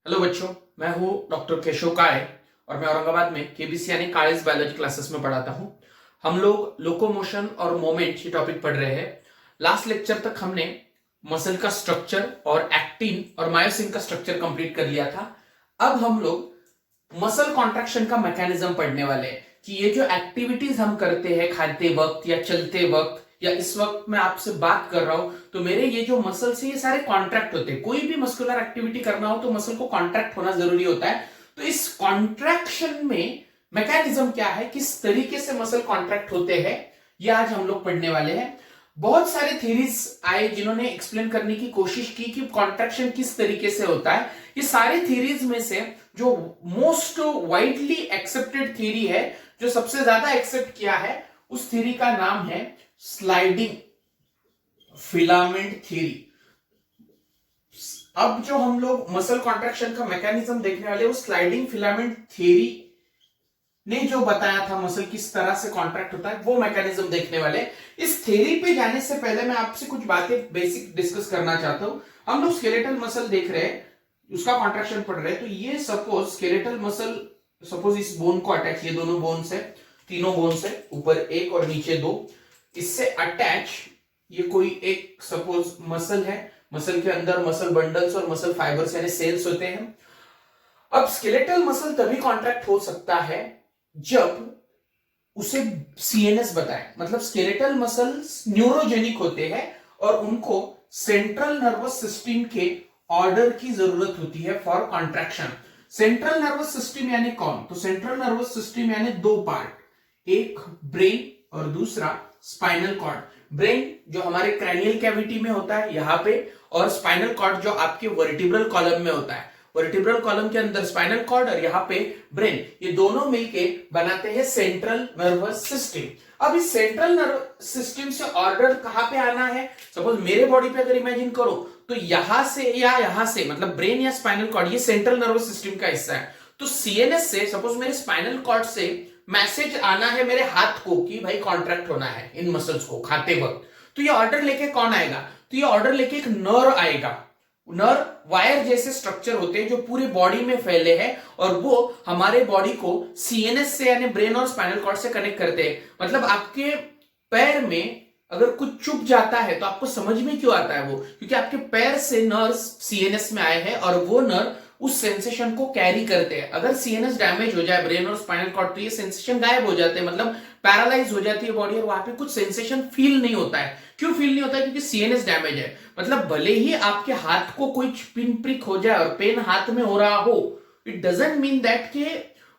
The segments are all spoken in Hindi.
हेलो बच्चों, मैं हूं डॉक्टर केशव काय और मैं औरंगाबाद में केबीसी यानी काइल्स बायोलॉजी क्लासेस में पढ़ाता हूं। हम लोग लोकोमोशन और मोमेंट ये टॉपिक पढ़ रहे हैं। लास्ट लेक्चर तक हमने मसल का स्ट्रक्चर और एक्टिन और मायोसिन का स्ट्रक्चर कंप्लीट कर लिया था। अब हम लोग मसल कॉन्ट्रैक्शन का मैकेनिज्म पढ़ने वाले हैं कि ये जो एक्टिविटीज हम करते हैं खाते वक्त या चलते वक्त या इस वक्त मैं आपसे बात कर रहा हूं तो मेरे ये जो मसल्स है ये सारे कॉन्ट्रैक्ट होते हैं। कोई भी मस्कुलर एक्टिविटी करना हो तो मसल को कॉन्ट्रैक्ट होना जरूरी होता है। तो इस कॉन्ट्रैक्शन में मैकेनिज्म क्या है, किस तरीके से मसल कॉन्ट्रैक्ट होते हैं, ये आज हम लोग पढ़ने वाले हैं। बहुत सारे थ्योरीज आए जिन्होंने एक्सप्लेन करने की कोशिश की कि कॉन्ट्रैक्शन किस तरीके से होता है। ये सारे थ्योरीज में से जो मोस्ट वाइडली एक्सेप्टेड थ्योरी है, जो सबसे ज्यादा एक्सेप्ट किया है, उस थ्योरी का नाम है स्लाइडिंग फिलामेंट थ्योरी। अब जो हम लोग मसल कॉन्ट्रैक्शन का मैकेनिज्म देखने वाले वो स्लाइडिंग फिलामेंट थ्योरी ने जो बताया था मसल किस तरह से कॉन्ट्रैक्ट होता है वो मैकेनिज्म देखने वाले। इस थ्योरी पे जाने से पहले मैं आपसे कुछ बातें बेसिक डिस्कस करना चाहता हूं। हम लोग स्केलेटल मसल देख रहे हैं, उसका कॉन्ट्रैक्शन पढ़ रहे हैं। तो ये सपोज स्केलेटल मसल, सपोज इस बोन को अटैच, ये दोनों बोन्स है, तीनों बोन्स है, ऊपर एक और नीचे दो, इससे अटैच ये कोई एक सपोज मसल है। मसल के अंदर मसल बंडल्स और मसल फाइबर्स यानी सेल्स होते हैं। अब स्केलेटल मसल तभी कॉन्ट्रैक्ट हो सकता है जब उसे सीएनएस बताए, मतलब स्केलेटल मसल्स न्यूरोजेनिक होते हैं और उनको सेंट्रल नर्वस सिस्टम के ऑर्डर की जरूरत होती है for contraction. Central nervous system यानी कौन? तो सेंट्रल नर्वस सिस्टम यानी दो पार्ट, एक ब्रेन और दूसरा स्पाइनल कॉर्ड। ब्रेन जो हमारे क्रैनियल कैविटी में होता है यहां पे, और स्पाइनल कॉर्ड जो आपके वर्टिब्रल कॉलम में होता है। वर्टिब्रल कॉलम के अंदर स्पाइनल कॉर्ड और यहाँ पे ब्रेन, ये दोनों मिलके बनाते हैं सेंट्रल नर्वस सिस्टम। अब इस सेंट्रल नर्वस सिस्टम से ऑर्डर कहां पे आना है? सपोज मेरे बॉडी पे अगर इमेजिन करो तो यहां से या यहां से, मतलब ब्रेन या स्पाइनल कॉर्ड, ये सेंट्रल नर्वस सिस्टम का हिस्सा है। तो सीएनएस से सपोज मेरे स्पाइनल कॉर्ड से मैसेज आना है मेरे हाथ को कि भाई कॉन्ट्रैक्ट होना है इन मसल्स को खाते वक्त। तो ये ऑर्डर लेके कौन आएगा? तो ये ऑर्डर लेके एक नर्व आएगा। नर्व वायर जैसे स्ट्रक्चर होते हैं जो पूरे बॉडी में फैले हैं और वो हमारे बॉडी को सीएनएस से यानी ब्रेन और स्पाइनल कॉर्ड से कनेक्ट करते हैं। मतलब आपके पैर में अगर कुछ चुभ जाता है तो आपको समझ में क्यों आता है वो? क्योंकि आपके पैर से नर्व सीएनएस में आए हैं और वो नर्व उस सेंसेशन को कैरी करते हैं। अगर सीएनएस डैमेज हो जाए ब्रेन और स्पाइनल कॉर्ड तो ये सेंसेशन गायब हो जाते हैं, मतलब पैरालाइज हो जाती है बॉडी और वहां पे कुछ सेंसेशन फील नहीं होता है। क्यों फील नहीं होता है? क्योंकि सीएनएस डैमेज है। मतलब भले ही आपके हाथ को कोई पिन प्रिक हो जाए और पेन हाथ में हो रहा हो, इट डजंट मीन दैट कि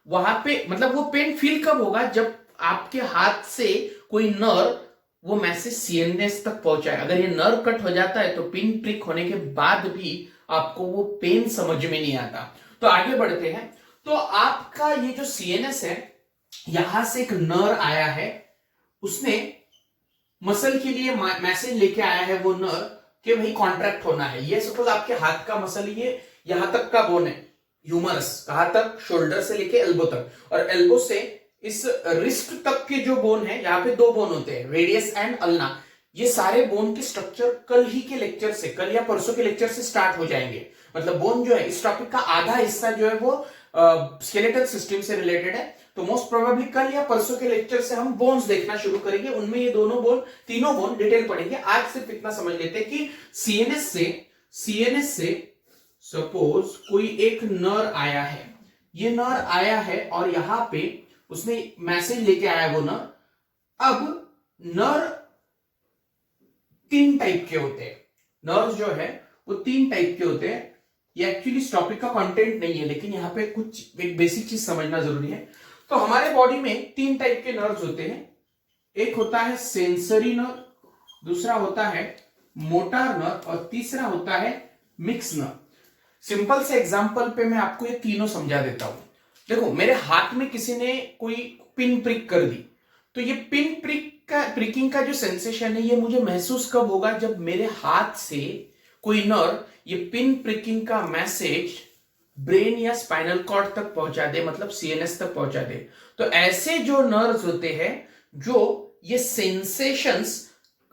वहां पे, मतलब वो पेन फील कब होगा? जब आपके हाथ से कोई नर्व वो मैसेज सीएनएस तक पहुंचाए। अगर ये नर्व कट हो जाता है तो पिन प्रिक होने के बाद भी आपको वो पेन समझ में नहीं आता। तो आगे बढ़ते हैं। तो आपका ये जो सीएनएस है, यहां से एक नर्व आया है, उसने मसल के लिए मैसेज लेके आया है वो नर्व कि भाई कॉन्ट्रैक्ट होना है। ये सपोज आपके हाथ का मसल, ये यहां तक का बोन है, ह्यूमरस, कहां तक? शोल्डर से लेके एल्बो तक, और एल्बो से इस रिस्ट तक के जो बोन है, यहाँ पे दो बोन होते हैं, रेडियस एंड अल्ना। ये सारे बोन के स्ट्रक्चर कल ही के लेक्चर से, कल या परसों के लेक्चर से स्टार्ट हो जाएंगे। मतलब बोन जो है, इस टॉपिक का आधा हिस्सा जो है वो स्केलेटल सिस्टम से रिलेटेड है। तो मोस्ट प्रोबेबली कल या परसों के लेक्चर से हम बोन्स देखना शुरू करेंगे, उनमें ये दोनों बोन, तीनों बोन डिटेल पढ़ेंगे। आज सिर्फ इतना समझ लेते हैं कि सीएनएस से सपोज कोई एक नर्व आया है, ये नर्व आया है और यहां पे उसने मैसेज लेके आया वो नर्व। अब नर्व तीन टाइप के होते हैं। नर्व जो है वो तीन टाइप के होते हैं। ये एक्चुअली इस टॉपिक का कंटेंट नहीं है, लेकिन यहाँ पे कुछ एक बेसिक चीज समझना जरूरी है। तो हमारे बॉडी में तीन टाइप के नर्व्स होते हैं। एक होता है सेंसरी नर्व, दूसरा होता है मोटर नर्व और तीसरा होता है मिक्स नर्व। सिंपल से एग्जांपल पे मैं आपको ये तीनों समझा देता हूं। देखो, मेरे हाथ में किसी ने कोई पिन प्रिक कर दी, तो ये पिन प्रिकिंग का जो सेंसेशन है ये मुझे महसूस कब होगा? जब मेरे हाथ से कोई नर्व ये पिन प्रिकिंग का मैसेज ब्रेन या स्पाइनल कॉर्ड तक पहुंचा दे, मतलब सीएनएस तक पहुंचा दे। तो ऐसे जो नर्व्स होते हैं जो ये सेंसेशंस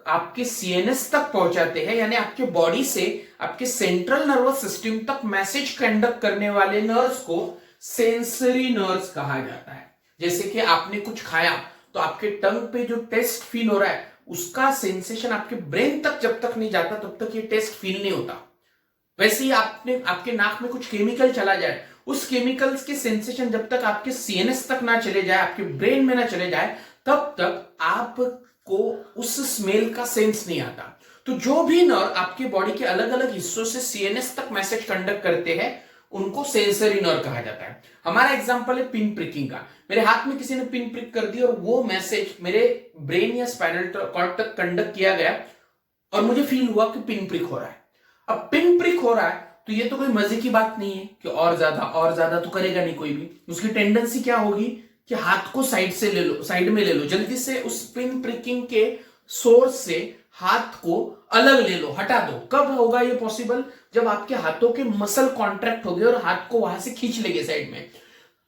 आपके सीएनएस तक पहुंचाते हैं, यानी आपके बॉडी से आपके सेंट्रल नर्वस सिस्टम तक मैसेज कंडक्ट करने वाले नर्व्स को सेंसरी नर्व्स कहा जाता है। जैसे कि आपने कुछ खाया तो आपके टंग पे जो टेस्ट फील हो रहा है उसका सेंसेशन आपके ब्रेन तक जब तक नहीं जाता तब तक ये टेस्ट फील नहीं होता। वैसे ही आपके नाक में कुछ केमिकल चला जाए, उस केमिकल्स के सेंसेशन जब तक आपके सीएनएस तक ना चले जाए, आपके ब्रेन में ना चले जाए, तब तक आपको उस स्मेल का सेंस नहीं आता। तो जो भी नर्व आपके बॉडी के अलग अलग हिस्सों से सीएनएस तक मैसेज कंडक्ट करते हैं उनको सेंसरी नर्व कहा जाता है। हमारा एग्जांपल है पिन प्रिकिंग का। मेरे हाथ में किसी ने पिन प्रिक कर दी और वो मैसेज मेरे ब्रेन या स्पाइनल कॉर्ड तक कंडक्ट किया गया और मुझे फील हुआ कि पिन प्रिक हो रहा है। अब पिन प्रिक हो रहा है तो ये तो कोई मजे की बात नहीं है कि और ज्यादा तो करेगा नहीं कोई भी। उसकी टेंडेंसी क्या होगी कि हाथ को साइड से ले लो, साइड में ले लो, जल्दी से उस पिन प्रिकिंग के सोर्स से हाथ को अलग ले लो, हटा दो। कब होगा ये पॉसिबल? जब आपके हाथों के मसल कॉन्ट्रैक्ट हो गए और हाथ को वहां से खींच लेंगे साइड में।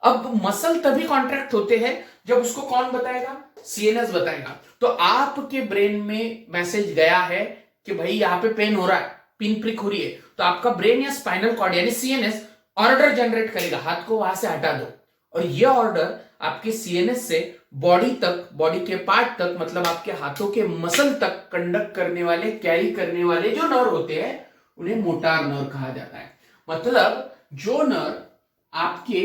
अब मसल तभी कॉन्ट्रैक्ट होते हैं जब उसको कौन बताएगा? सीएनएस बताएगा। तो आपके ब्रेन में मैसेज गया है कि भाई यहां पे पेन हो रहा है, पिन प्रिक हो रही है, तो आपका ब्रेन या स्पाइनल कॉर्ड यानी सीएनएस ऑर्डर जनरेट करेगा, हाथ को वहां से हटा दो। और ये ऑर्डर आपके सीएनएस से बॉडी तक, बॉडी के पार्ट तक, मतलब आपके हाथों के मसल तक कंडक्ट करने वाले, कैरी करने वाले जो नर्व होते हैं उन्हें मोटार नर्व कहा जाता है। मतलब जो नर्व आपके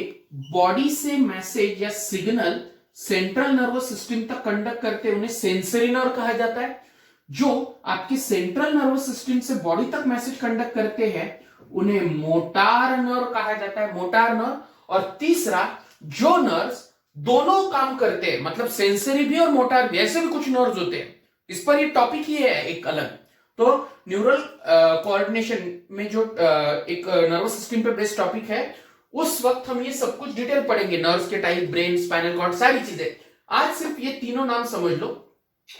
बॉडी से मैसेज या सिग्नल सेंट्रल नर्वस सिस्टम तक कंडक्ट करते हैं उन्हें सेंसरी नर्व कहा जाता है। जो आपके सेंट्रल नर्वस सिस्टम से बॉडी तक मैसेज कंडक्ट करते हैं उन्हें मोटार नर्व कहा जाता है, मोटार नर्व। और तीसरा, जो नर्व्स दोनों काम करते हैं, मतलब सेंसरी भी और मोटार भी, ऐसे भी कुछ नर्व्स होते हैं। इस पर ये टॉपिक ही है एक अलग। तो न्यूरल कोऑर्डिनेशन में जो एक नर्वस सिस्टम पे बेस्ड टॉपिक है, उस वक्त हम ये सब कुछ डिटेल पढ़ेंगे, नर्व्स के टाइप, ब्रेन, स्पाइनल कॉर्ड, सारी चीजें। आज सिर्फ ये तीनों नाम समझ लो।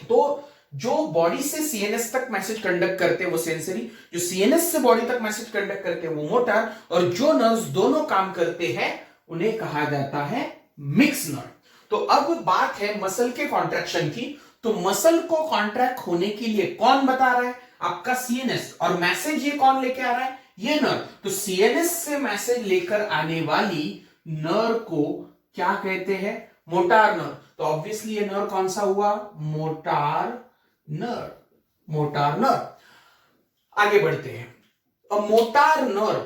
तो जो बॉडी से सीएनएस तक मैसेज कंडक्ट करते हैं वो सेंसरी, जो सीएनएस से बॉडी तक मैसेज कंडक्ट करते हैं वो मोटार, और जो नर्व्स दोनों काम करते हैं उन्हें कहा जाता है मिक्स नर्व। तो अब बात है मसल के कॉन्ट्रैक्शन की। तो मसल को कॉन्ट्रैक्ट होने के लिए कौन बता रहा है? आपका सीएनएस। और मैसेज ये कौन लेके आ रहा है? ये नर्व। तो सीएनएस से मैसेज लेकर आने वाली नर्व को क्या कहते हैं? Motor nerve. तो ऑब्वियसली ये नर्व कौन सा हुआ? Motor nerve, motor nerve. आगे बढ़ते हैं। A motor nerve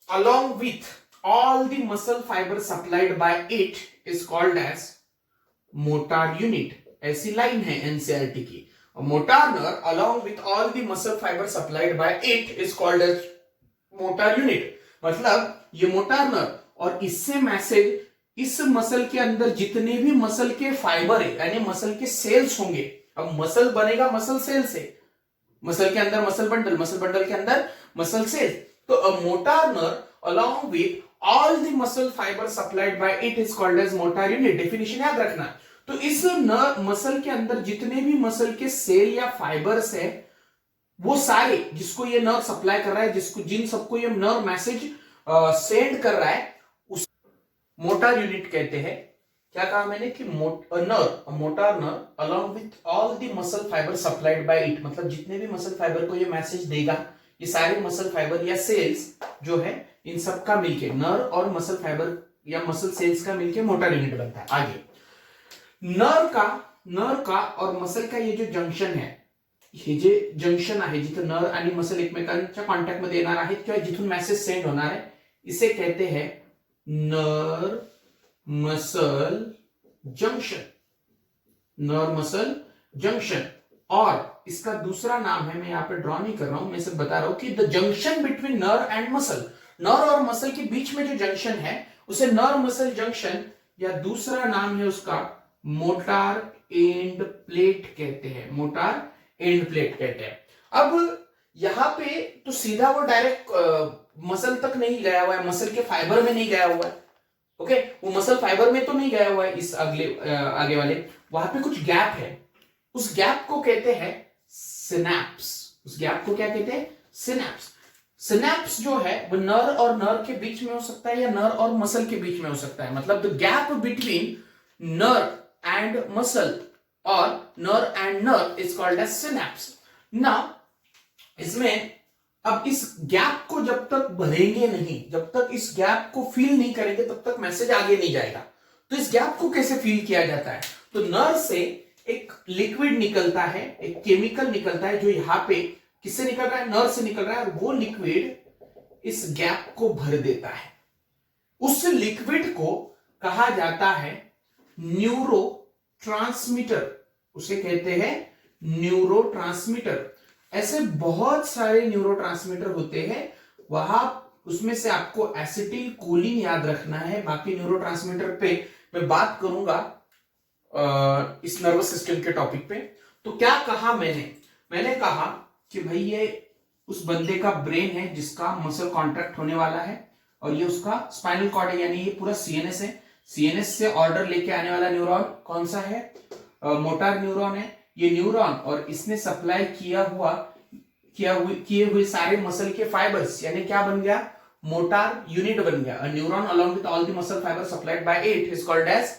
along with all the muscle fiber supplied by it is called as motor unit. ऐसी लाइन है एनसीईआरटी की। A motor nerve along with all the muscle fiber supplied by it is called as motor unit. मतलब ये मोटार नर्व और इससे मैसेज इस मसल के अंदर जितने भी मसल के फाइबर है यानी मसल के सेल्स होंगे। अब मसल बनेगा मसल सेल से, मसल के अंदर मसल बंडल, मसल बंडल के अंदर मसल सेल। तो a motor nerve along with all the muscle fiber supplied by it is called as motor unit. Definition याद रखना। तो इस मसल के अंदर जितने भी मसल के सेल या फाइबर्स है वो सारे, जिसको ये नर्व सप्लाई कर रहा है, जिन सबको ये नर्व मैसेज सेंड कर रहा है, उस मोटार यूनिट कहते हैं। क्या कहा मैंने कि motor nerve along with all the muscle fiber supplied by it, मतलब जितने भी मसल फाइबर को ये मैसेज देगा, ये सारे मसल फाइबर या सेल्स जो है इन सब का मिलके, नर्व और मसल फाइबर या मसल सेल्स का मिलके मोटार यूनिट बनता है। आगे नर्व का और मसल का ये जो जंक्शन है, हे जे जंक्शन आहे जिथं नर्व आणि मसल एकमेकांच्या कॉन्टॅक्ट मध्ये येणार आहेत किंवा जिथून मेसेज सेंड होणार है, इसे कहते हैं nerve muscle junction. Nerve muscle junction. और इसका दूसरा नाम है, मैं यहां पे ड्रॉ नहीं कर रहा हूं, मैं सिर्फ बता रहा हूं कि the junction between nerve and muscle, nerve और मसल के बीच में जो जंक्शन है उसे नर्व मसल जंक्शन, या दूसरा नाम है उसका मोटार एंड प्लेट कहते हैं, मोटार एंड प्लेट कहते हैं। अब यहां पे तो सीधा वो डायरेक्ट मसल तक नहीं गया हुआ है, मसल के फाइबर में नहीं गया हुआ है। ओके, वो मसल फाइबर में तो नहीं गया हुआ है, इस आगे वाले वहां पे कुछ गैप है, उस गैप को कहते हैं सिनैप्स। उस गैप को क्या कहते हैं? सिनैप्स। सिनैप्स जो है वो नर्व और नर्व के बीच में हो सकता है या नर्व और मसल के बीच में हो सकता है। मतलब the gap between nerve and muscle और nerve and nerve is called as synapse. Now इसमें अब इस गैप को जब तक भरेंगे नहीं, जब तक इस गैप को फील नहीं करेंगे, तब तक मैसेज आगे नहीं जाएगा। तो इस गैप को कैसे फील किया जाता है? तो नर्व से एक लिक्विड निकलता है, एक केमिकल निकलता है, जो यहां पे किससे निकल रहा है? नर्व से निकल रहा है, और वो लिक्विड इस गैप को भर देता है। उस लिक्विड को कहा जाता है न्यूरो ट्रांसमीटर, उसे कहते हैं न्यूरो ट्रांसमीटर। ऐसे बहुत सारे न्यूरो ट्रांसमीटर होते हैं, वहां उसमें से आपको एसिटिल कोलिन याद रखना है। बाकी न्यूरो ट्रांसमीटर पे मैं बात करूंगा इस नर्वस सिस्टम के टॉपिक पे। तो क्या कहा मैंने कहा कि भाई ये उस बंदे का ब्रेन है जिसका मसल कॉन्ट्रैक्ट होने वाला है, और ये उसका स्पाइनल कॉर्ड है, यानी ये पूरा सीएनएस है। सीएनएस से ऑर्डर लेके आने वाला न्यूरॉन कौन सा है? मोटार न्यूरॉन है। ये न्यूरॉन और इसने सप्लाई किए हुए सारे मसल के फाइबर्स, यानी क्या बन गया? मोटार यूनिट बन गया। A neuron along with all the muscle fibre supplied by it is called as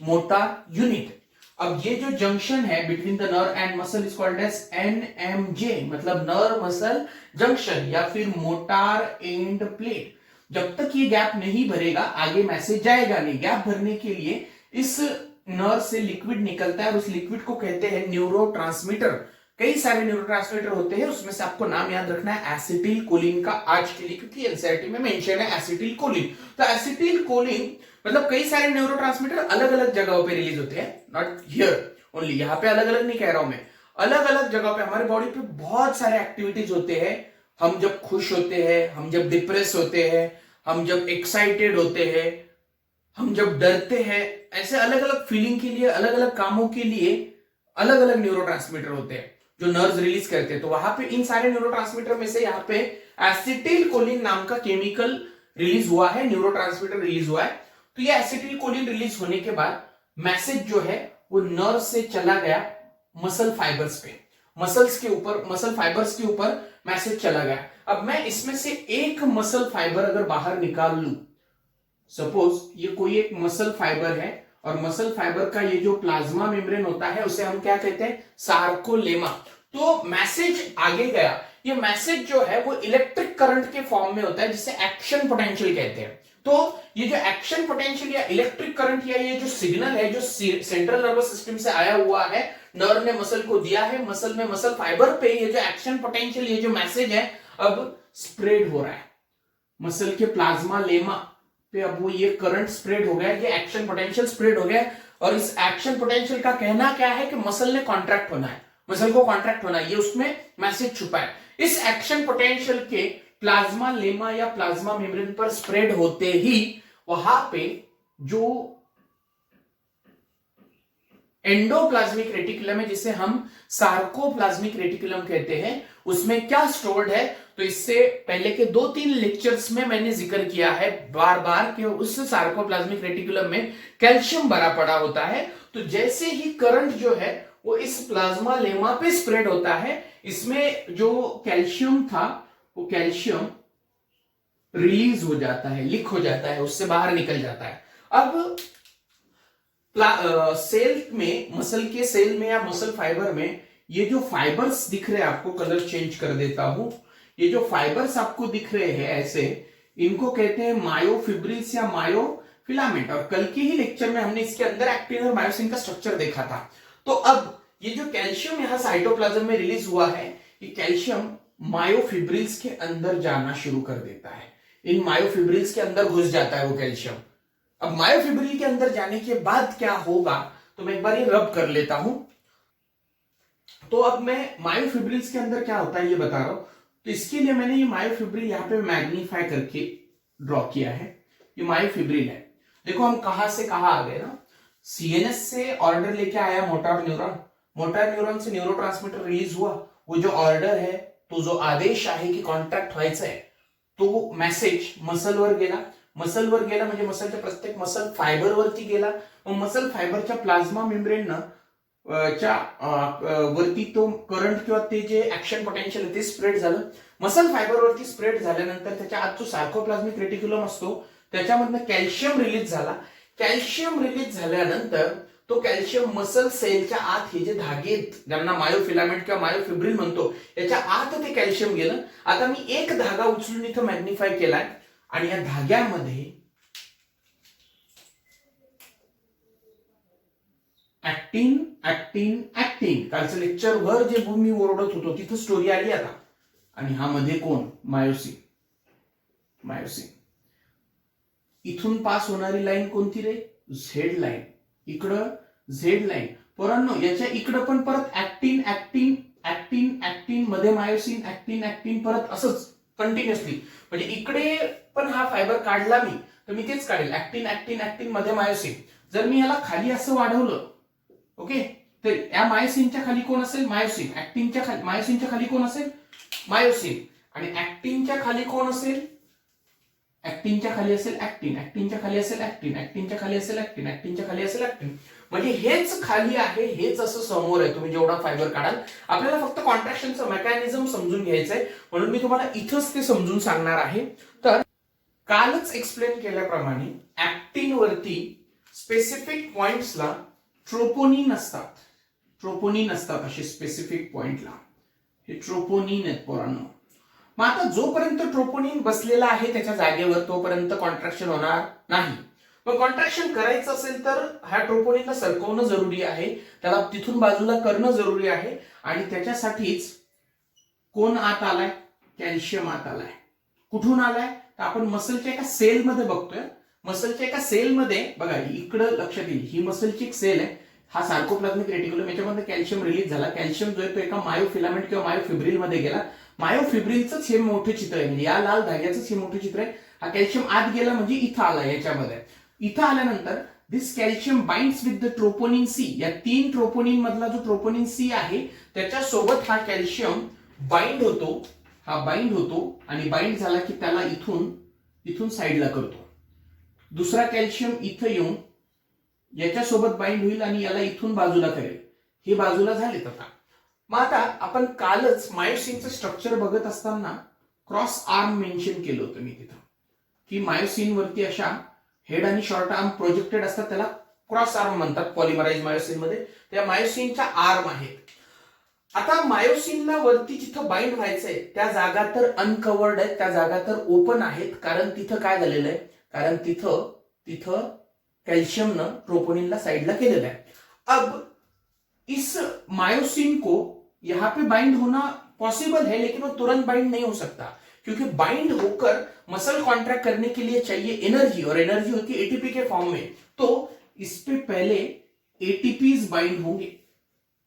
motor unit. अब ये जो जंक्शन है between the nerve and muscle is called as NMJ, मतलब नर्व मसल जंक्शन या फिर मोटार एंड प्लेट। जब तक ये गैप नहीं भरेगा आगे मैसेज जाएगा नहीं। गैप भरने के लिए इस नर्व से लिक्विड निकलता है, और उस लिक्विड को कहते हैं न्यूरोट्रांसमीटर। कई सारे न्यूरोट्रांसमीटर होते हैं, उसमें से आपको नाम याद रखना है एसिटिल कोलिन का आज के लिए, क्योंकि एनसीईआरटी में मेंशन है एसिटिल कोलिन। तो एसिटिल कोलिन मतलब कई सारे न्यूरोट्रांसमीटर अलग अलग जगहों पे रिलीज होते हैं, नॉट हियर ओनली, यहाँ पे अलग अलग नहीं कह रहा हूं मैं, अलग अलग जगहों पे हमारे बॉडी पे बहुत सारे एक्टिविटीज होते हैं। हम जब खुश होते हैं, हम जब डिप्रेस होते हैं, हम जब एक्साइटेड होते हैं, हम जब डरते हैं, ऐसे अलग अलग फीलिंग के लिए, अलग अलग कामों के लिए अलग अलग न्यूरोट्रांसमीटर होते हैं जो नर्व्स रिलीज करते हैं। तो वहां पे इन सारे न्यूरोट्रांसमीटर में से यहाँ पे एसिटिल कोलिन नाम का केमिकल रिलीज हुआ है, न्यूरोट्रांसमीटर रिलीज हुआ है। तो ये एसिटिल कोलिन रिलीज होने के बाद मैसेज जो है वो नर्व से चला गया मसल फाइबर्स पे, मसल फाइबर्स के ऊपर मैसेज चला गया। अब मैं इसमें से एक मसल फाइबर अगर बाहर निकाल लूं, सपोज ये कोई एक मसल फाइबर है, और मसल फाइबर का ये जो प्लाज्मा मेम्ब्रेन होता है उसे हम क्या कहते हैं? सार्कोलेमा। तो मैसेज आगे गया। ये मैसेज जो है वो इलेक्ट्रिक करंट के फॉर्म में होता है, जिसे एक्शन पोटेंशियल कहते हैं। तो ये जो एक्शन पोटेंशियल या इलेक्ट्रिक करंट या ये जो सिग्नल है जो सेंट्रल नर्वस सिस्टम से आया हुआ है, नर्व ने मसल को दिया है, मसल में मसल फाइबर पे ये जो एक्शन पोटेंशियल, ये जो मैसेज है अब स्प्रेड हो रहा है मसल के प्लाज्मा लेमा पे। अब वो ये करंट स्प्रेड हो गया, ये एक्शन पोटेंशियल स्प्रेड हो गया, और इस एक्शन पोटेंशियल का कहना क्या है कि मसल ने कॉन्ट्रैक्ट होना है, मसल को कॉन्ट्रैक्ट होना है, ये उसमें मैसेज छुपा है। इस एक्शन पोटेंशियल के प्लाज्मा लेमा या प्लाज्मा मेम्ब्रेन पर स्प्रेड होते ही वहां पे जो एंडोप्लाज्मिक रेटिकुलम है, जिसे हम सार्कोप्लाज्मिक रेटिकुलम कहते हैं, उसमें क्या स्टोर्ड है? तो इससे पहले के 2-3 लेक्चर्स में मैंने जिक्र किया है बार बार कि उस सार्कोप्लाज्मिक रेटिकुलम में कैल्शियम भरा पड़ा होता है। तो जैसे ही करंट जो है वो इस प्लाज्मा लेमा पे स्प्रेड होता है, इसमें जो कैल्शियम था वो कैल्शियम रिलीज हो जाता है, लीक हो जाता है, उससे बाहर निकल जाता है। अब सेल में, मसल के सेल में या मसल फाइबर में ये जो फाइबर्स दिख रहे हैं, आपको कलर चेंज कर देता हूं, ये जो फाइबर्स आपको दिख रहे हैं ऐसे, इनको कहते हैं मायोफिब्रिल्स या मायोफिलामेंट। और कल के ही लेक्चर में हमने इसके अंदर एक्टिन और मायोसिन का स्ट्रक्चर देखा था। तो अब ये जो कैल्शियम यहां साइटोप्लाज्म में रिलीज हुआ है, ये कैल्शियम मायोफिब्रिल्स के अंदर जाना शुरू कर देता है, इन मायोफिब्रिल्स के अंदर घुस जाता है वो कैल्शियम। अब मायोफिब्रिल के अंदर जाने के बाद क्या होगा, तो मैं एक बार ये रब कर लेता हूं। तो अब मैं मायोफिब्रिल्स के अंदर क्या होता है ये बता रहा हूं। तो इसके लिए मैंने ये मायोफिब्रिल यहां पे मैग्नीफाई करके ड्रॉ किया है। ये मायोफिब्रिल है। देखो हम कहां से कहां आ गए ना, सीएनएस से ऑर्डर लेके आया मोटार न्यूरॉन, मोटार न्यूरॉन से न्यूरोट्रांसमीटर रिलीज हुआ, वो जो ऑर्डर है, तो जो आदेश आहे की कॉन्ट्रॅक्ट व्हायचं आहे, तो मेसेज मसलवर गेला, मसलवर गेला म्हणजे मसलच्या प्रत्येक मसल फायबरवरती गेला, मग मसल फायबरच्या प्लाझ्मा मेम्ब्रेन च्या वरती तो करंट किंवा ते जे ऍक्शन पोटेन्शियल ते स्प्रेड झालं, मसल फायबरवरती स्प्रेड झाल्यानंतर त्याच्या आत जो सार्कोप्लाझ्मिक रेटिक्युलम असतो त्याच्यामधनं कॅल्शियम रिलीज झाला, कॅल्शियम रिलीज झाल्यानंतर तो कॅल्शियम मसल सेलच्या आत हे जे धागे आहेत, ज्यांना मायोफिलामेंट किंवा मायोफिब्रिल म्हणतो, याच्या आत ते कॅल्शियम गेलं. आता मी एक धागा उचलून इथं मॅग्निफाय केलाय आणि या धाग्यामध्ये ऍक्टिन ऍक्टिन ऍक्टिन, कालचं लेक्चर वर जे मी ओरडत होतो तिथं स्टोरी आली आता. आणि हा मध्ये कोण? मायोसिन. मायोसिन. इथून पास होणारी लाईन कोणती रे? Z line. इकडं झेड लाईन. पोरांनो याच्या इकडं पण परत ऍक्टिन ऍक्टिन ऍक्टिन ऍक्टिन, मध्ये मायोसिन, ऍक्टिन ऍक्टिन, परत असंच कंटिन्युअसली. म्हणजे इकडे पण हा फायबर काढला मी तर मी तेच काढेल, ऍक्टिन ऍक्टिन ऍक्टिन मध्ये मायोसिन. जर मी याला खाली असं वाढवलं, ओके, तर या मायोसिनच्या खाली कोण असेल? मायोसिन. ऍक्टिनच्या खाली, मायोसिनच्या खाली कोण असेल? मायोसिन. आणि ऍक्टिनच्या खाली कोण असेल? ऍक्टिनच्या खाली असेल ऍक्टिन, ऍक्टिनच्या खाली असेल ऍक्टिन, ऍक्टिनच्या खाली असेल ऍक्टिन, ऍक्टिनच्या खाली असेल ऍक्टिन. म्हणजे हेच खाली आहे, हेच असं समोर आहे. तुम्ही जेवढा फायबर काढाल, आपल्याला फक्त कॉन्ट्रॅक्शनचं मेकॅनिझम समजून घ्यायचंय, म्हणून मी तुम्हाला इथंच ते समजून सांगणार आहे. तर कालच एक्सप्लेन केल्याप्रमाणे ऍक्टिन वरती स्पेसिफिक पॉइंट्सला ट्रोपोनिन असतात. ट्रोपोनिन असतात असे स्पेसिफिक पॉइंटला. हे ट्रोपोनिन आहेत पोरांनो. मग आता जोपर्यंत ट्रोपोनिन बसलेला आहे त्याच्या जागेवर, तोपर्यंत कॉन्ट्रॅक्शन होणार नाही. मग कॉन्ट्रॅक्शन करायचं असेल तर ह्या ट्रोपोनिनला सरकवणं जरुरी आहे, त्याला तिथून बाजूला करणं जरुरी आहे. आणि त्याच्यासाठीच कोण आत आलाय? कॅल्शियम आत आलाय. कुठून आलाय? तर आपण मसलच्या एका सेलमध्ये बघतोय. मसलच्या एका सेलमध्ये बघा, इकडं लक्षात येईल, ही मसलची एक सेल आहे. हा सार्कोप्लाझ्मिक रेटिक्युलम, याच्यामध्ये कॅल्शियम रिलीज झाला. कॅल्शियम जो आहे तो एका मायोफिलामेंट किंवा मायोफिब्रिल मध्ये गेला. मायोफिब्रिलचंच हे मोठं चित्र आहे, म्हणजे या लाल धाग्याचंच हे मोठं चित्र आहे. हा कॅल्शियम आत गेला म्हणजे इथं आला. याच्यामध्ये इथं आल्यानंतर this calcium binds with the troponin C. या 3 ट्रोपोनिन मधला जो ट्रोपोनिन सी आहे त्याच्यासोबत हा कॅल्शियम बाइंड होतो. हा बाइंड होतो आणि बाइंड झाला की त्याला इथून साईडला करतो. दुसरा कॅल्शियम इथं येऊन याच्यासोबत बाइंड होईल आणि याला इथून बाजूला करेल. हे बाजूला झालेत. मग आता आपण कालच मायोसिनचं स्ट्रक्चर बघत असताना क्रॉस आर्म मेन्शन केलं होतं मी तिथं, की मायोसिन वरती अशा हेड आणि शॉर्ट आर्म प्रोजेक्टेड असतात, त्याला क्रॉस आर्म म्हणतात पॉलिमराइज मायोसिन मध्ये. त्या मायोसिनच्या आर्म आहेत. आता मायोसिनला वरती जिथं बाइंड व्हायचंय त्या जागा तर अनकवर्ड आहेत, त्या जागा तर ओपन आहेत. कारण तिथं काय झालेलं आहे? कारण तिथं कैल्शियमनं ट्रोपोनिनला साइडला केलेला है। अब इस मायोसिन को यहां पे बाइंड होना पॉसिबल है, लेकिन वो तुरंत बाइंड नहीं हो सकता, क्योंकि बाइंड होकर मसल कॉन्ट्रैक्ट करने के लिए चाहिए एनर्जी, और एनर्जी होती है एटीपी के फॉर्म में। तो इस पे पहले एटीपीज बाइंड होंगे।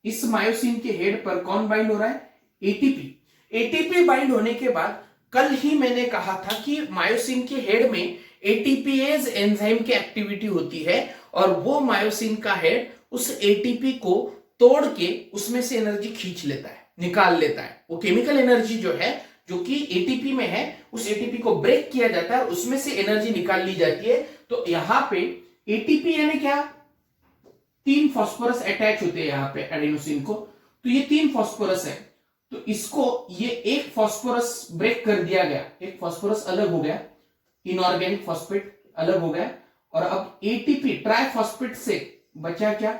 इस मायोसिन के हेड पर कौन बाइंड हो रहा है? एटीपी। एटीपी बाइंड होने के बाद कल ही मैंने कहा था कि मायोसिन के हेड में एटीपीएज एंजाइम की एक्टिविटी होती है, और वो मायोसिन का हेड उस एटीपी को तोड़ के उसमें से एनर्जी खींच लेता है, निकाल लेता है। वो केमिकल एनर्जी जो है, जो कि एटीपी में है, उस एटीपी को ब्रेक किया जाता है और उसमें से एनर्जी निकाल ली जाती है। तो यहां पे एटीपी यानी क्या? 3 फॉस्फोरस अटैच होते हैं यहां पे एडेनोसिन को। तो ये 3 फॉस्फोरस है, तो इसको ये एक फॉस्फोरस ब्रेक कर दिया गया, एक फॉस्फोरस अलग हो गया, इनऑर्गेनिक फॉस्फेट अलग हो गया, और अब एटीपी ट्राइफॉस्फेट से बचा क्या?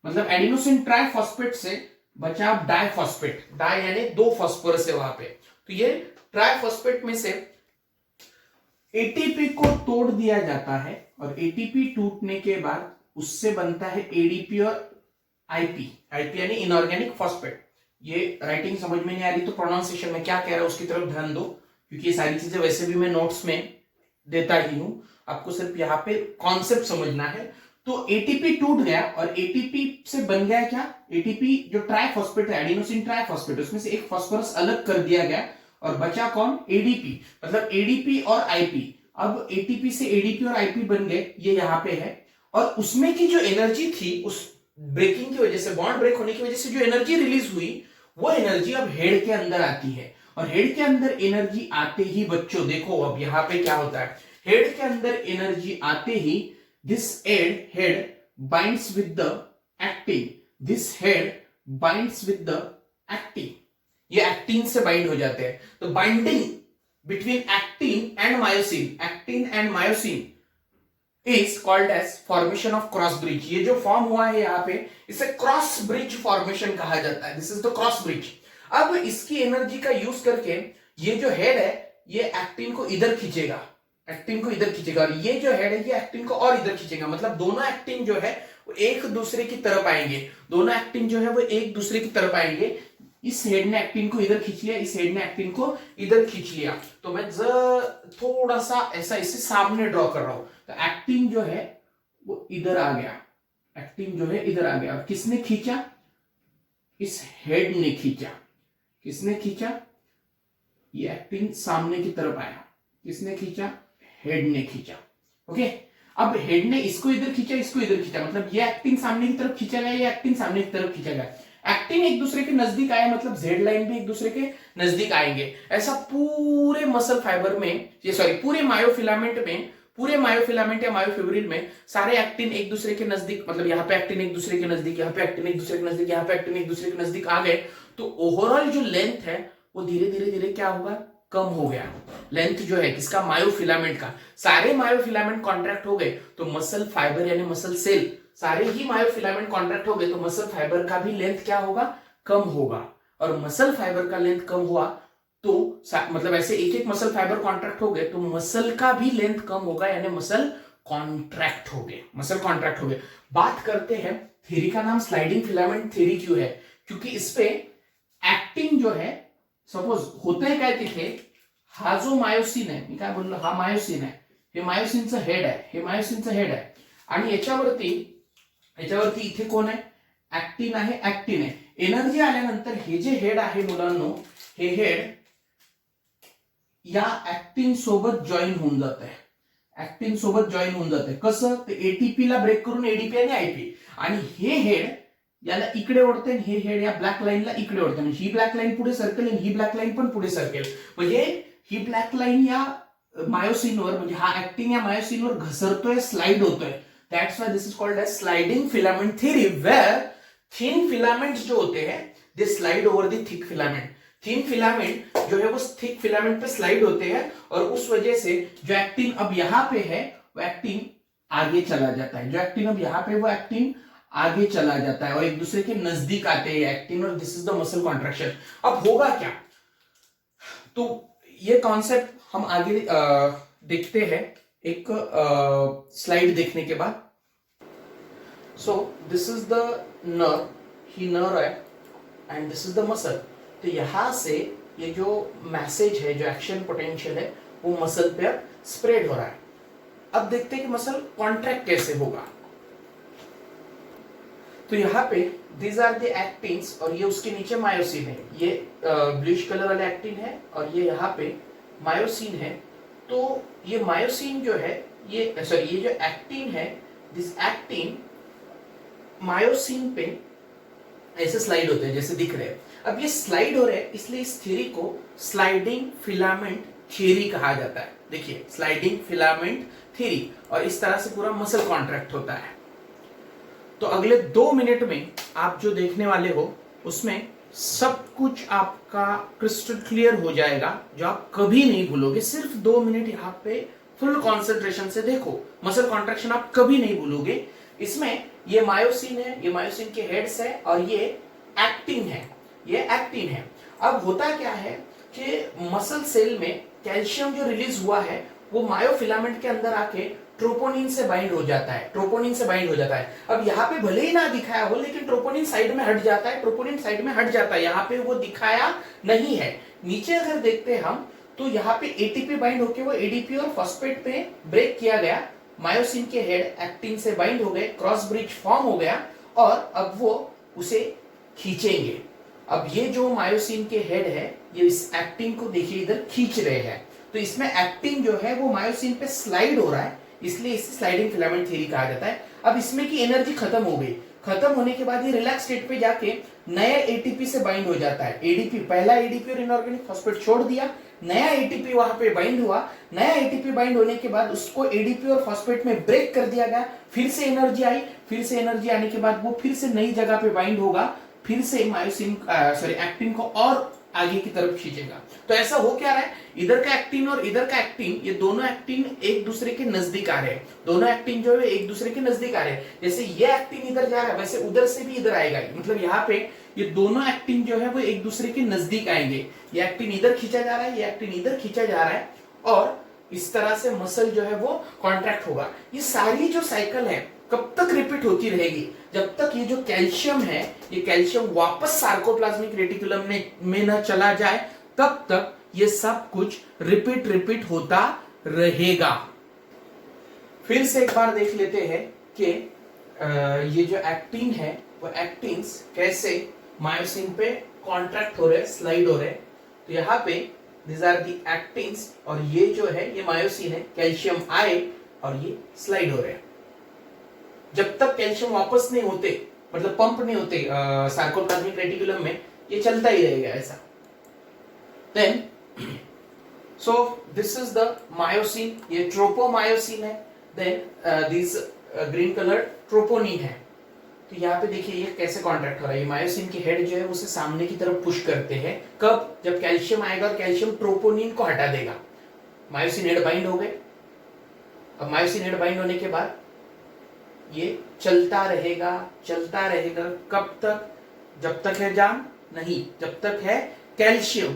मतलब एडिनोसिन ट्राइफॉस्फेट से बचा डाइफॉस्फेट। डाई यानी 2 फॉस्फोरस है वहां पे। तो ये ट्राइफॉस्फेट में से एटीपी को तोड़ दिया जाता है, और एटीपी टूटने के बाद उससे बनता है एडीपी और आईपी। आईपी यानी इनऑर्गेनिक फॉस्फेट। ये राइटिंग समझ में नहीं आ रही तो प्रोनाउंसिएशन में क्या कह रहा है उसकी तरफ ध्यान दो, क्योंकि ये सारी चीजें वैसे भी मैं नोट्स में देता ही हूं, आपको सिर्फ यहाँ पे कॉन्सेप्ट समझना है। तो एटीपी टूट गया और एटीपी से बन गया क्या? एटीपी जो ट्राइफॉस्फेट है, एडिनोसिन ट्राइफॉस्फेट, उसमें से एक फॉस्फोरस अलग कर दिया गया और बचा कौन? एडीपी। मतलब एडीपी और आईपी। अब एटीपी से एडीपी और आईपी बन गए, ये यहाँ पे है, और उसमें की जो एनर्जी थी, उस ब्रेकिंग की वजह से, बॉन्ड ब्रेक होने की वजह से जो एनर्जी रिलीज हुई, वो एनर्जी अब हेड के अंदर आती है। और हेड के अंदर एनर्जी आते ही बच्चों देखो अब यहां पे क्या होता है, हेड के अंदर एनर्जी आते ही this head binds with the actin, this head binds with the actin. ये एक्टिन से बाइंड हो जाते हैं। तो binding between actin and myosin, actin and myosin is called as formation of cross bridge. ये जो फॉर्म हुआ है यहाँ पे, इसे क्रॉस ब्रिज फॉर्मेशन कहा जाता है। This is the cross bridge. अब इसकी एनर्जी का यूज करके ये जो हेड है ये एक्टिन को इधर खींचेगा, एक्टिन को इधर खींचेगा, और ये जो हेड है ये एक्टिन को और इधर खींचेगा। मतलब दोनों एक्टिन जो है वो एक दूसरे की तरफ आएंगे, दोनों एक्टिन जो है वो एक दूसरे की तरफ आएंगे। इस हेड ने एक्टिन को इधर खींच लिया, इस हेड ने एक्टिन को इधर खींच लिया। तो मैं थोड़ा सा ऐसा इसे सामने ड्रॉ कर रहा हूं। तो एक्टिन जो है वो इधर आ गया, एक्टिन जो है इधर आ गया। और किसने खींचा? इस हेड ने खींचा। किसने खींचा? ये एक्टिन सामने की तरफ आया। किसने खींचा? हेड ने खींचा। ओके, अब हेड ने इसको इधर खींचा, इसको इधर खींचा, मतलब ये एक्टिन सामने की तरफ खींचा गया, ये एक्टिन सामने की तरफ खींचा गया। एक्टिन एक दूसरे के नजदीक आए मतलब जेड लाइन भी एक दूसरे के नजदीक आएंगे। ऐसा पूरे मसल फाइबर में, ये सॉरी पूरे मायोफिलामेंट में, पूरे मायोफिलामेंट या मायोफिब्रिल में सारे एक्टिन एक दूसरे के नजदीक, मतलब यहाँ पे एक्टिन एक दूसरे के नजदीक, यहाँ पे एक्टिन एक दूसरे के नजदीक, यहाँ पे एक्टिन एक दूसरे के नजदीक आ गए। तो ओवरऑल जो लेंथ है वो धीरे धीरे धीरे क्या होगा? कम हो गया। लेंथ जो है किसका? मायोफिलामेंट का। सारे मायोफिलामेंट कॉन्ट्रैक्ट हो गए तो मसल फाइबर यानी मसल सेल, सारे ही मायोफिलामेंट कॉन्ट्रैक्ट हो गए तो मसल फाइबर का भी लेंथ क्या होगा? कम होगा। और मसल फाइबर का लेंथ कम हुआ तो मतलब ऐसे एक एक मसल फाइबर कॉन्ट्रैक्ट हो गए तो मसल का भी लेंथ कम होगा, यानी मसल कॉन्ट्रैक्ट हो गए, मसल कॉन्ट्रैक्ट हो गए। बात करते हैं थ्योरी का नाम स्लाइडिंग फिलामेंट थ्योरी क्यों है? क्योंकि इसपे एक्टिन जो है, सपोज होतंय काय तिथे, हा जो मायोसिन आहे, मी काय बोललो, हा मायोसिन आहे, हे मायोसिनचं हेड आहे, हे मायोसिनचं हेड आहे, आणि याच्यावरती इथे कोण आहे? एक्टिन आहे, एक्टिन आहे। एनर्जी आल्यानंतर हे जे हेड आहे मुलांनो, हे हेड या एक्टिन सोबत जॉईन होऊन जात आहे, एक्टिन सोबत जॉईन होऊन जाते। कसं? ते एटीपी ला ब्रेक करून एडीपी आणि आयपी, आणि हे हेड याला इकडे ओढते, हे हेड या ब्लॅक लाईनला इकडे ओढते, म्हणजे ही ब्लॅक लाईन पुढे सरकेल आणि ही ब्लॅक लाईन पण पुढे सरकेल। म्हणजे ही ब्लॅक लाईन या मायोसिनवर, म्हणजे हा एक्टिन या मायोसिनवर घसरतोय, स्लाइड होतोय। That's why this is called as sliding filament theory, where thin filaments जो होते हैं they slide over the thick filament. Thin filament जो है वो थिक फिलामेंट पे स्लाइड होते हैं, और उस वजह से जो एक्टिन अब यहां पे है वो एक्टिन आगे चला जाता है, जो एक्टिन अब यहां पे वो एक्टिन आगे चला जाता है और एक दूसरे के नजदीक आते हैं एक्टिन, और this is the muscle contraction. अब होगा क्या? तो ये कॉन्सेप्ट हम आगे देखते हैं एक स्लाइड देखने के बाद। So this is the nerve, ही नर्व है, and this is the muscle. तो यहां से ये जो मैसेज है, जो एक्शन पोटेंशियल है, वो मसल पे अब स्प्रेड हो रहा है। अब देखते हैं कि मसल कॉन्ट्रैक्ट कैसे होगा। तो यहाँ पे दीज आर द एक्टिन्स, और ये उसके नीचे मायोसिन है, ये ब्लूइश कलर वाला एक्टिन है, और ये यहाँ पे मायोसिन है। तो ये मायोसिन जो है, ये सॉरी, ये जो एक्टिन है, दिस एक्टिन मायोसिन पे ऐसे स्लाइड होते हैं जैसे दिख रहे हैं। अब ये स्लाइड हो रहे हैं, इसलिए इस थ्योरी को स्लाइडिंग फिलामेंट थ्योरी कहा जाता है। देखिए, स्लाइडिंग फिलामेंट थ्योरी, और इस तरह से पूरा मसल कॉन्ट्रैक्ट होता है। तो अगले 2 मिनट में आप जो देखने वाले हो उसमें सब कुछ आपका क्रिस्टल क्लियर हो जाएगा, जो आप कभी नहीं भूलोगे। सिर्फ 2 मिनट यहाँ पे फुल कॉन्सेंट्रेशन से देखो, मसल कॉन्ट्रैक्शन आप कभी नहीं भूलोगे। इसमें ये मायोसिन है, ये मायोसिन के हेड्स है, और ये एक्टिन है, ये एक्टिन है। अब होता क्या है कि मसल सेल में कैल्शियम जो रिलीज हुआ है वो मायोफिलामेंट के अंदर आके ट्रोपोनिन से बाइंड हो जाता है, ट्रोपोनिन से बाइंड हो जाता है। अब यहाँ पे भले ही ना दिखाया हो, लेकिन ट्रोपोनिन साइड में हट जाता है, ट्रोपोनिन साइड में हट जाता है, यहाँ पे वो दिखाया नहीं है। नीचे अगर देखते हैं हम, तो यहाँ पे एटीपी बाइंड होके वो एडीपी और फॉस्फेट पे ब्रेक किया गया, मायोसिन के हेड एक्टिन से बाइंड हो गए, क्रॉस ब्रिज फॉर्म हो गया, और अब वो उसे खींचेंगे। अब ये जो मायोसिन के हेड है, ये इस एक्टिन को देखिए इधर खींच रहे हैं, तो इसमें एक्टिन जो है वो मायोसिन पे स्लाइड हो रहा है, इसलिए इसे स्लाइडिंग फिलामेंट थ्योरी कहा जाता है। अब इसमें की एनर्जी खत्म हो गई, खत्म होने के बाद ये रिलैक्स स्टेट पे जाके नया एटीपी से बाइंड हो जाता है। एडीपी, पहला एडीपी और इनऑर्गेनिक फॉस्फेट छोड़ दिया, नया एटीपी वहां पे बाइंड हुआ, नया एटीपी बाइंड होने के बाद उसको एडीपी और फॉस्फेट में ब्रेक कर दिया गया, फिर से एनर्जी आई, फिर से एनर्जी आने के बाद वो फिर से नई जगह पे बाइंड होगा, फिर से मायोसिन एक्टिन को और आगे की तरफ खींचेगा। तो ऐसा हो क्या रहा है, इधर का एक्टिन और इधर का एक्टिन, ये दोनों एक्टिन एक दूसरे के नजदीक आ रहे हैं। दोनों एक्टिन जो है एक दूसरे के नजदीक आ रहे हैं। जैसे ये एक्टिन इधर जा रहा है वैसे उधर से भी इधर आएगा, मतलब यहाँ पे ये दोनों एक्टिन जो है वो एक दूसरे के नजदीक आएंगे। ये एक्टिन इधर खींचा जा रहा है, ये एक्टिन इधर खींचा जा रहा है, और इस तरह से मसल जो है वो कॉन्ट्रैक्ट होगा। ये सारी जो साइकिल है कब तक रिपीट होती रहेगी, जब तक ये जो कैल्शियम है, ये कैल्शियम वापस सार्कोप्लाज्मिक रेटिकुलम में न चला जाए, तब तक ये सब कुछ रिपीट होता रहेगा। फिर से एक बार देख लेते हैं कि ये जो एक्टिन है वो एक्टिन्स कैसे मायोसिन पे कॉन्ट्रैक्ट हो रहे हैं, स्लाइड हो रहे हैं। तो यहाँ पे दिस आर दी एक्टिन्स, और ये जो है ये मायोसिन है, कैल्शियम आए और ये स्लाइड हो रहे हैं। जब तक कैल्शियम वापस नहीं होते, मतलब पंप नहीं होते सार्कोप्लाज्मिक रेटिकुलम में, ये चलता ही रहेगा ऐसा। Then so this is the myosin, ये ट्रोपोमायोसिन है। Then this green colour troponin है। तो यहाँ पे देखिए ये कैसे कॉन्ट्रैक्ट हो रहा है। ये मायोसिन की हेड जो है उसे सामने की तरफ पुश करते हैं। कब? जब कैल्शियम आएगा और कैल्शियम ट्रोपोनिन को हटा देगा। मायोसिन हेड बाइंड हो गए। अब मायोसिन हेड बाइंड होने के बाद ये चलता रहेगा। कब तक? जब तक है जान? नहीं, जब तक है कैल्शियम।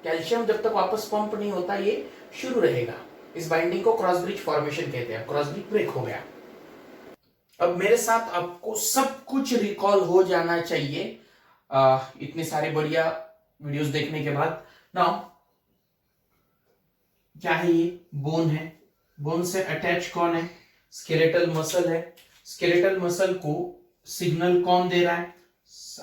कैल्शियम जब तक वापस पंप नहीं होता ये शुरू रहेगा। इस बाइंडिंग को क्रॉस ब्रिज फॉर्मेशन कहते हैं। क्रॉस ब्रिज ब्रेक हो गया। अब मेरे साथ आपको सब कुछ रिकॉल हो जाना चाहिए इतने सारे बढ़िया वीडियोस देखने के बाद। नाउ क्या है ये? बोन है। बोन से अटैच कौन है? स्केलेटल मसल है। स्केलेटल मसल को सिग्नल कौन दे रहा है?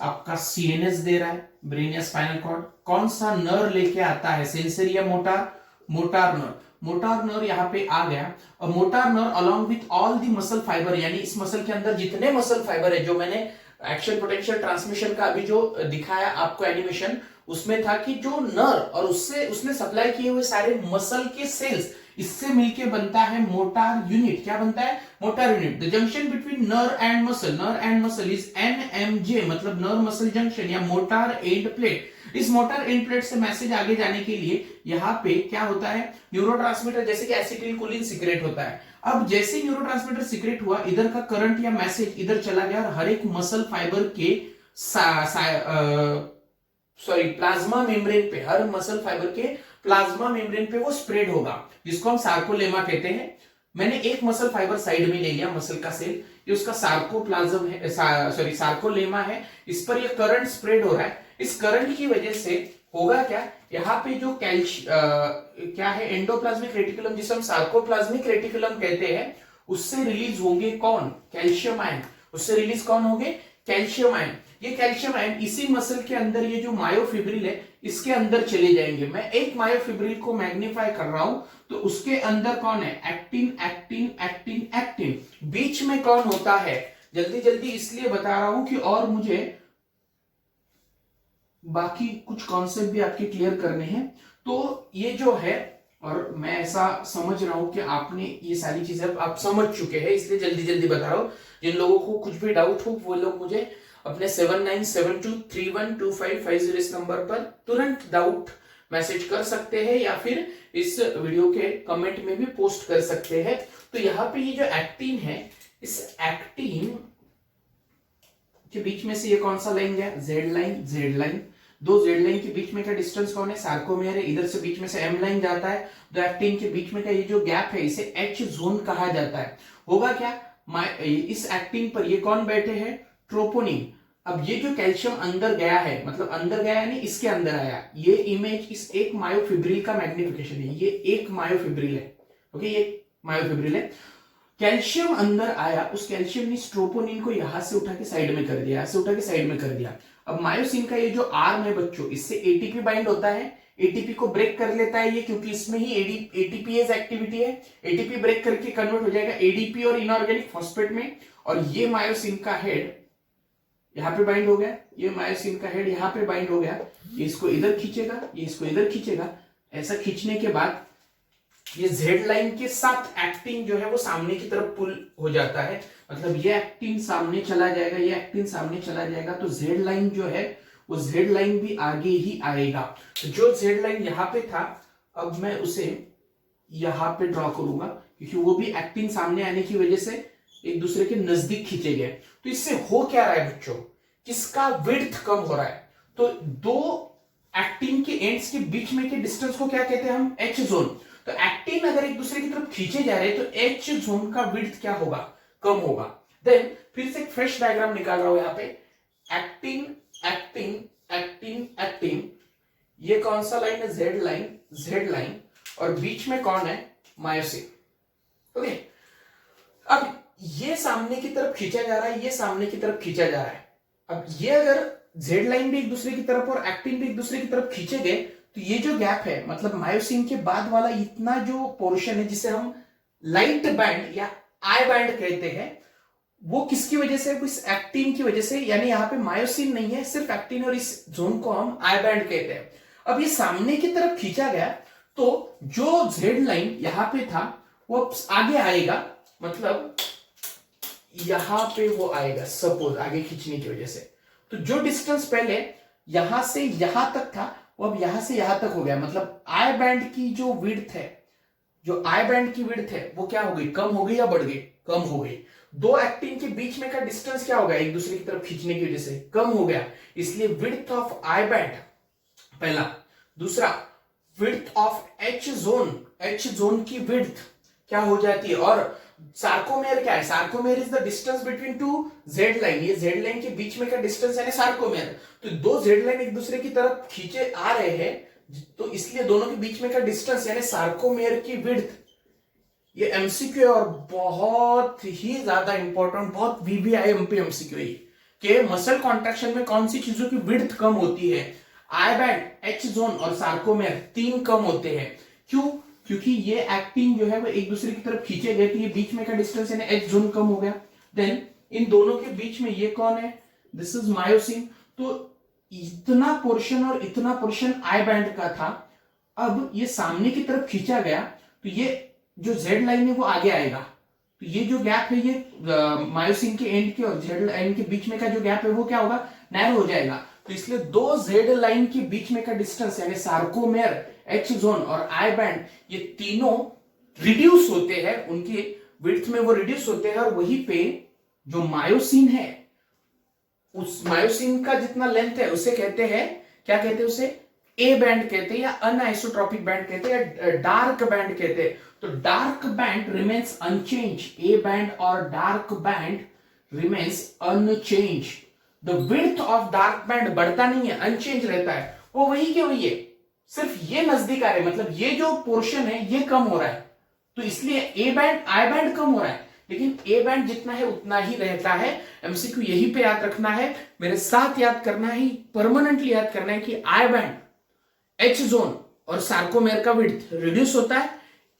आपका सीएनएस दे रहा है, ब्रेन या स्पाइनल कॉर्ड। कौन सा नर्व लेके आता है? सेंसरी या motor? Motor nerve. Motor nerve यहाँ पे आ गया। और motor nerve along with all the muscle fibre, यानी इस मसल के अंदर जितने मसल फाइबर है, जो मैंने एक्शन पोटेंशियल ट्रांसमिशन का अभी जो दिखाया आपको एनिमेशन, उसमें था कि जो नर्व और उसने सप्लाई किए हुए सारे मसल के सेल्स, इससे मिलके बनता है मोटार यूनिट। क्या बनता है? Motor unit. The junction between nerve and muscle is NMJ, मतलब नर्व मसल जंक्शन या मोटार एंड प्लेट। इस मोटार एंड प्लेट से मैसेज आगे जाने के लिए यहाँ पे क्या होता है? न्यूरोट्रांसमीटर, जैसे कि एसिटिलकोलिन सीक्रेट होता है। अब जैसे न्यूरोट्रांसमीटर सीक्रेट हुआ, इधर का करंट या मैसेज इधर चला गया और हर एक मसल फाइबर के प्लाज्मा मेम्ब्रेन पे, हर मसल फाइबर के प्लाज्मा मेम्ब्रेन पे वो स्प्रेड होगा, जिसको हम सार्कोलेमा कहते हैं। मैंने एक मसल फाइबर साइड में ले लिया, मसल का सेल, ये उसका सार्कोप्लाज्म है, सार्कोलेमा है। इस पर ये करंट स्प्रेड हो रहा है। इस करंट की वजह से होगा क्या? यहाँ पे जो क्या है, एंडोप्लाज्मिक रेटिकुलम, जिसे हम सार्कोप्लाज्मिक रेटिकुलम कहते हैं, उससे रिलीज होंगे कौन? Calcium ion. उससे रिलीज कौन होंगे? Calcium ion. ये कैल्शियम आयन इसी मसल के अंदर, ये जो मायोफिब्रिल है, इसके अंदर चले जाएंगे। मैं एक मायोफिब्रिल को मैग्नीफाई कर रहा हूं, तो उसके अंदर कौन है? Actin, actin, actin, actin. बीच में कौन होता है? जल्दी जल्दी इसलिए बता रहा हूं कि और मुझे बाकी कुछ कॉन्सेप्ट भी आपके क्लियर करने हैं। तो ये जो है, और मैं ऐसा समझ रहा हूं कि आपने ये सारी चीजें आप समझ चुके हैं, इसलिए जल्दी जल्दी बता रहा हूं। जिन लोगों को कुछ भी डाउट हो वो लोग मुझे अपने 7972312550 इस नंबर पर तुरंत डाउट मैसेज कर सकते हैं, या फिर इस वीडियो के कमेंट में भी पोस्ट कर सकते हैं। तो यहाँ पे ये जो एक्टिन है, इस एक्टिन के बीच में से ये कौन सा लाइन गया? Z line, Z line. दो जेड लाइन के बीच में का डिस्टेंस कौन है? सार्कोमेयर है। इधर से बीच में से एम लाइन जाता है। दो एक्टिन के बीच में का ये जो गैप है, इसे एच जोन कहा जाता है। होगा क्या? इस एक्टिन पर ये कौन बैठे हैं? ट्रोपोनिन। अब ये जो कैल्शियम अंदर गया है, मतलब अंदर गया यानी इसके अंदर आया, ये इमेज इस एक मायोफिब्रिल का मैग्निफिकेशन है। ये एक मायोफिब्रिल है, ओके, ये मायोफिब्रिल है। कैल्शियम अंदर आया, उस कैल्शियम ने ट्रोपोनिन को यहां से उठा के साइड में कर दिया, यहां से उठा के साइड में कर दिया। अब मायोसिन का ये जो आर्म है बच्चों, इससे एटीपी बाइंड होता है। एटीपी को ब्रेक कर लेता है ये, क्योंकि इसमें ही एटीपीएज एक्टिविटी है। एटीपी ब्रेक करके कन्वर्ट हो जाएगा एडीपी और इनऑर्गेनिक फॉस्फेट में। और ये मायोसिन का हेड यहां पे बाइंड हो गया, ये मायोसिन का हेड यहां पे बाइंड हो गया। ये इसको इधर खींचेगा, ये इसको इधर खींचेगा। ऐसा खींचने के बाद ये जेड लाइन के साथ एक्टिन जो है वो सामने की तरफ पुल हो जाता है। मतलब ये एक्टिन सामने चला जाएगा, ये एक्टिन सामने चला जाएगा, तो जेड लाइन जो है वो जेड लाइन भी आगे ही आएगा। तो जो जेड लाइन यहां पे था, अब मैं उसे यहां पे ड्रॉ करूंगा, क्योंकि वो भी एक्टिन सामने आने की वजह से एक दूसरे के नजदीक खींचे गए। तो इससे हो क्या रहा है बच्चों, किसका विड्थ कम हो रहा है। तो दो एक्टिन के एंड्स के बीच में के डिस्टेंस को क्या कहते हैं हम, एच जोन। तो एक्टिन अगर एक दूसरे की तरफ खींचे जा रहे हैं तो एच जोन का विड्थ क्या होगा, कम होगा। देन फिर से एक फ्रेश डायग्राम निकाल रहा हूं यहां पे, एक्टिन एक्टिन एक्टिन एक्टिन, ये कौन सा लाइन है, जेड लाइन, जेड लाइन, और बीच में कौन है, मायोसिन। ओके, अब ये सामने की तरफ खींचा जा रहा है, ये सामने की तरफ खींचा जा रहा है। अब ये अगर जेड लाइन भी एक दूसरे की तरफ और एक्टिन भी एक दूसरे की तरफ खींचे गए, तो ये जो गैप है, मतलब मायोसिन के बाद वाला इतना जो पोर्शन है जिसे हम लाइट बैंड या आई बैंड कहते हैं, वो किसकी वजह से, इस एक्टिन की वजह से। यानी यहाँ पे मायोसिन नहीं है, सिर्फ एक्टिन, और इस जोन को हम आई बैंड कहते हैं। अब ये सामने की तरफ खींचा गया, तो जो जेड लाइन यहां पे था वो आगे आएगा, मतलब यहां पे वो आएगा, सपोज आगे खींचने की वजह से। तो जो डिस्टेंस पहले यहां से यहां तक था, वो अब यहां से यहां तक हो गया। मतलब आई बैंड की जो विड्थ है, जो आई बैंड की विड्थ है, वो क्या हो गई, कम हो गई या बढ़ गई, कम हो गई। दो एक्टिन के बीच में का डिस्टेंस क्या हो गया, एक दूसरे की तरफ खींचने की वजह से कम हो गया, इसलिए विड्थ ऑफ आई बैंड पहला। दूसरा, width of H zone, H zone की विड्थ क्या हो जाती है। और सार्कोमेयर क्या है, sarcomere is the distance between two Z line, ये जेड लाइन के बीच में का डिस्टेंस है सार्कोमेयर। तो दो जेड लाइन एक दूसरे की तरफ खींचे आ रहे हैं, तो इसलिए दोनों के बीच में का डिस्टेंस यानी सार्कोमेयर की विड्थ। ये एमसीक्यू है और बहुत ही ज्यादा इंपॉर्टेंट, बहुत वीवीआईएमपी एमसीक्यू है कि मसल कॉन्ट्रैक्शन में कौन सी चीजों की विड्थ कम होती है। आई बैंड, एच जोन और सार्कोमेयर तीन कम होते हैं। क्यों, क्योंकि ये एक्टिन जो है वो एक दूसरे की तरफ खींचे गए, तो ये बीच में का डिस्टेंस यानी एच जोन कम हो गया। देन इन दोनों के बीच में ये कौन है, दिस इज मायोसिन। तो इतना पोर्शन और इतना पोर्शन आई बैंड का था, अब ये सामने की तरफ खींचा गया, तो ये जो जेड लाइन है वो आगे आएगा। तो ये जो गैप है, ये मायोसिन के एंड के और जेड लाइन के बीच में का जो गैप है वो क्या होगा, नैरो हो जाएगा। तो इसलिए दो जेड लाइन के बीच में का डिस्टेंस यानी सार्कोमेयर, एच जोन और आई बैंड, ये तीनों रिड्यूस होते हैं, उनके विड्थ में वो रिड्यूस होते हैं। और वहीं पे जो मायोसिन है, उस मायोसिन का जितना लेंथ है उसे कहते हैं, क्या कहते हैं उसे, ए बैंड कहते हैं, या अनआइसोट्रोपिक बैंड कहते हैं, या डार्क बैंड कहते हैं। तो dark band remains unchanged, A band और dark band remains unchanged. The width of dark band बढ़ता नहीं है, अनचेंज रहता है, वो वही के वही है, सिर्फ ये नजदीक आ रहे, मतलब ये जो पोर्शन है ये कम हो रहा है। तो इसलिए ए बैंड, आई बैंड कम हो रहा है, लेकिन ए बैंड जितना है उतना ही रहता है। एमसीक्यू यही पे याद रखना है, मेरे साथ याद करना है, परमानेंटली याद करना है कि आई बैंड, एच जोन और सार्कोमेयर का विड्थ रिड्यूस होता है,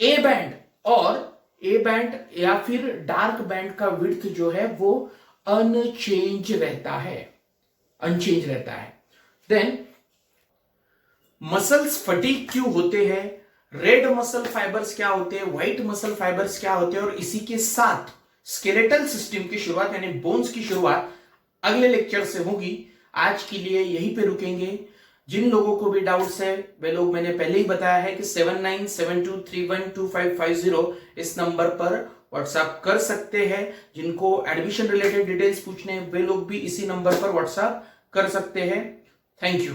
ए बैंड और ए बैंड या फिर डार्क बैंड का विड्थ जो है वो अनचेंज रहता है, अनचेंज रहता है। देन मसल्स फटीग क्यों होते हैं, रेड मसल फाइबर्स क्या होते हैं, व्हाइट मसल फाइबर्स क्या होते हैं, और इसी के साथ स्केलेटल सिस्टम की शुरुआत यानी बोन्स की शुरुआत अगले लेक्चर से होगी। आज के लिए यहीं पे रुकेंगे। जिन लोगों को भी डाउट्स है वे लोग, मैंने पहले ही बताया है कि 7972312550 इस नंबर पर व्हाट्सएप कर सकते हैं। जिनको एडमिशन रिलेटेड डिटेल्स पूछने हैं वे लोग भी इसी नंबर पर व्हाट्सएप कर सकते हैं। Thank you.